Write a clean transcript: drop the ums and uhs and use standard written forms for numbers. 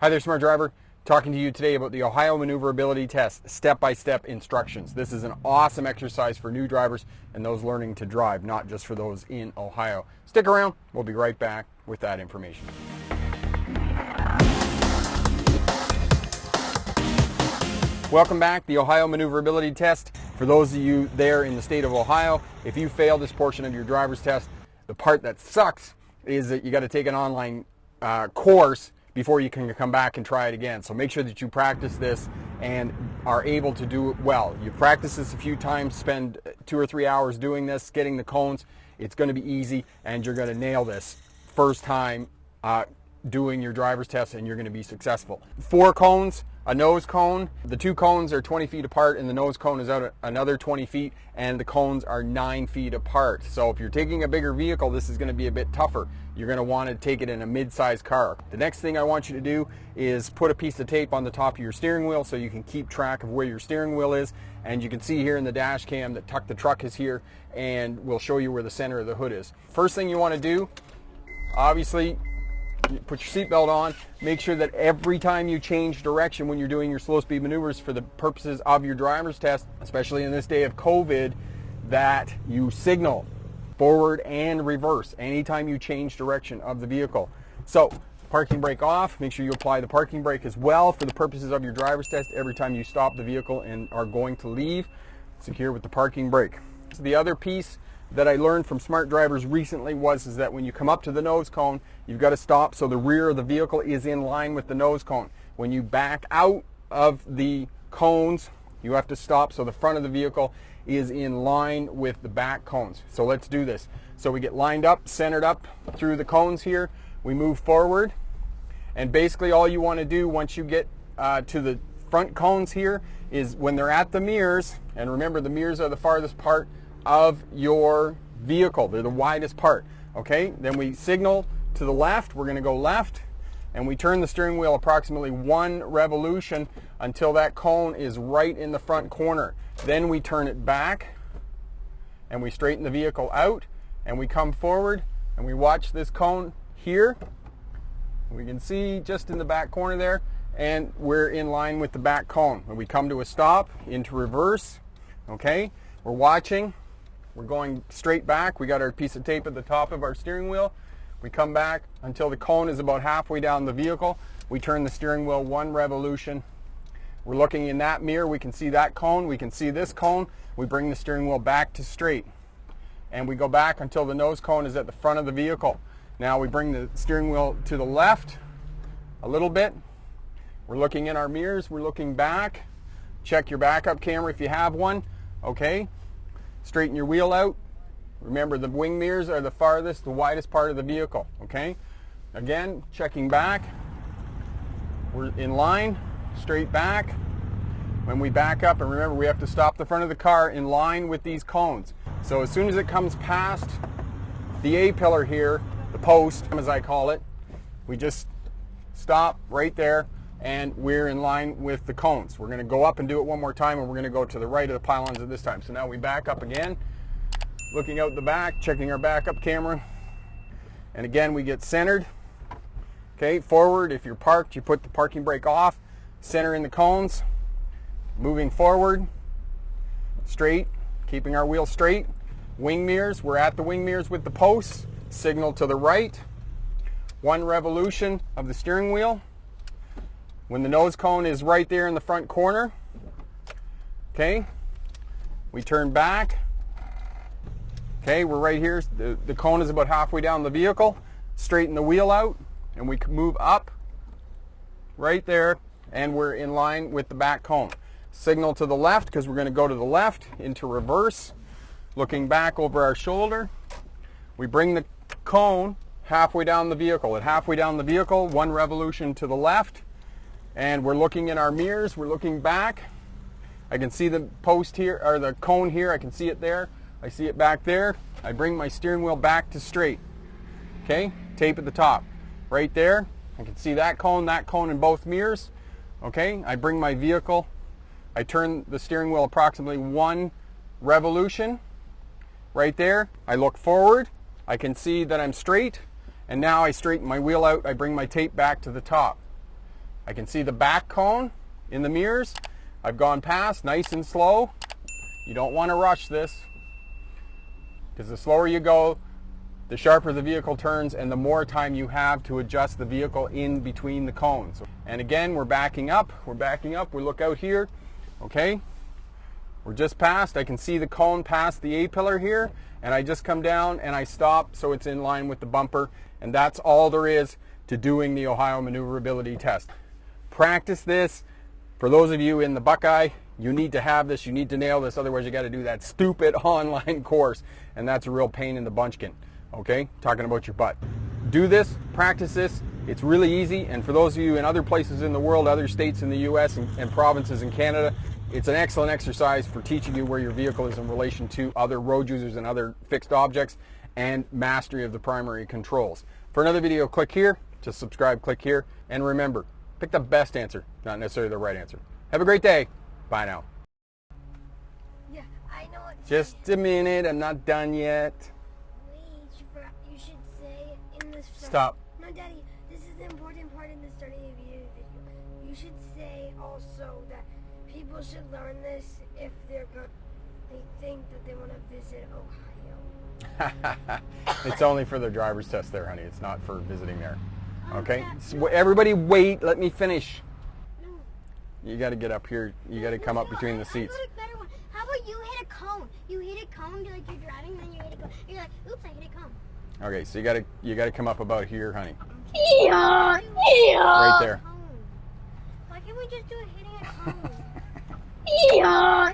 Hi there, Smart Driver. Talking to you today about the Ohio Maneuverability Test, step-by-step instructions. This is an awesome exercise for new drivers and those learning to drive, not just for those in Ohio. Stick around. We'll be right back with that information. Welcome back. The Ohio Maneuverability Test. For those of you there in the state of Ohio, if you fail this portion of your driver's test, the part that sucks is that you got to take an online course before you can come back and try it again. So make sure that you practice this and are able to do it well. You practice this a few times, spend 2 or 3 hours doing this, getting the cones. It's going to be easy and you're going to nail this first time doing your driver's test, and you're going to be successful. 4 cones, a nose cone. The 2 cones are 20 feet apart and the nose cone is out another 20 feet and the cones are 9 feet apart. So if you're taking a bigger vehicle, this is going to be a bit tougher. You're going to want to take it in a mid-sized car. The next thing I want you to do is put a piece of tape on the top of your steering wheel so you can keep track of where your steering wheel is. And you can see here in the dash cam that Tuck the Truck is here, and we'll show you where the center of the hood is. First thing you want to do, obviously, put your seatbelt on. Make sure that every time you change direction when you're doing your slow speed maneuvers for the purposes of your driver's test, especially in this day of COVID, that you signal forward and reverse anytime you change direction of the vehicle. So parking brake off. Make sure you apply the parking brake as well for the purposes of your driver's test every time you stop the vehicle and are going to leave. Secure with the parking brake. So the other piece that I learned from smart drivers recently is that when you come up to the nose cone, you've got to stop so the rear of the vehicle is in line with the nose cone. When you back out of the cones, you have to stop so the front of the vehicle is in line with the back cones. So let's do this. So we get lined up, centered up through the cones here. We move forward, and basically all you want to do once you get to the front cones here is when they're at the mirrors, and remember the mirrors are the farthest part of your vehicle. They're the widest part. Okay, then we signal to the left. We're going to go left, and we turn the steering wheel approximately 1 revolution until that cone is right in the front corner. Then we turn it back and we straighten the vehicle out, and we come forward and we watch this cone here. We can see just in the back corner there, and we're in line with the back cone. When we come to a stop, into reverse, okay, we're watching. We're going straight back. We got our piece of tape at the top of our steering wheel. We come back until the cone is about halfway down the vehicle. We turn the steering wheel 1 revolution. We're looking in that mirror. We can see that cone. We can see this cone. We bring the steering wheel back to straight. And we go back until the nose cone is at the front of the vehicle. Now we bring the steering wheel to the left a little bit. We're looking in our mirrors. We're looking back. Check your backup camera if you have one. Okay. Straighten your wheel out. Remember, the wing mirrors are the farthest, the widest part of the vehicle. Okay. Again, checking back. We're in line, straight back. When we back up, and remember, we have to stop the front of the car in line with these cones. So as soon as it comes past the A-pillar here, the post, as I call it, we just stop right there, and we're in line with the cones. We're going to go up and do it one more time, and we're going to go to the right of the pylons at this time. So now we back up again, looking out the back, checking our backup camera, and again we get centered. Okay, forward. If you're parked, you put the parking brake off, center in the cones, moving forward, straight, keeping our wheel straight. Wing mirrors, we're at the wing mirrors with the posts, signal to the right, 1 revolution of the steering wheel. When the nose cone is right there in the front corner, okay, we turn back. Okay, we're right here. The cone is about halfway down the vehicle. Straighten the wheel out, and we move up right there, and we're in line with the back cone. Signal to the left because we're going to go to the left, into reverse, looking back over our shoulder. We bring the cone halfway down the vehicle. At halfway down the vehicle, 1 revolution to the left. And we're looking in our mirrors, we're looking back. I can see the post here, or the cone here, I can see it there. I see it back there. I bring my steering wheel back to straight. Okay, tape at the top. Right there, I can see that cone in both mirrors. Okay, I bring my vehicle, I turn the steering wheel approximately 1 revolution. Right there, I look forward, I can see that I'm straight, and now I straighten my wheel out, I bring my tape back to the top. I can see the back cone in the mirrors. I've gone past, nice and slow. You don't want to rush this, because the slower you go, the sharper the vehicle turns and the more time you have to adjust the vehicle in between the cones. And again, we're backing up, we look out here, okay? We're just past, I can see the cone past the A-pillar here, and I just come down and I stop so it's in line with the bumper, and that's all there is to doing the Ohio maneuverability test. Practice this. For those of you in the Buckeye, you need to have this, you need to nail this, otherwise you got to do that stupid online course, and that's a real pain in the bunchkin, okay? Talking about your butt. Do this, practice this, it's really easy, and for those of you in other places in the world, other states in the US and provinces in Canada, it's an excellent exercise for teaching you where your vehicle is in relation to other road users and other fixed objects, and mastery of the primary controls. For another video, click here. To subscribe, click here. And remember, pick the best answer, not necessarily the right answer. Have a great day. Bye now. Yeah, I know what. Just a minute, I'm not done yet. Wait, you should say in the start. Stop. No, Daddy, this is the important part in the starting of your video. You should say also that people should learn this if they think that they want to visit Ohio. It's only for the driver's test there, honey. It's not for visiting there. Okay? So everybody wait, let me finish. You got to get up here. You got to come up between the seats. I got a better one. How about you hit a cone? You hit a cone, like you're driving, then you hit a cone. You're like, oops, I hit a cone. Okay, so you got to come up about here, honey. Yeah. Right there. Why can't we just do it hitting a cone? Yeah.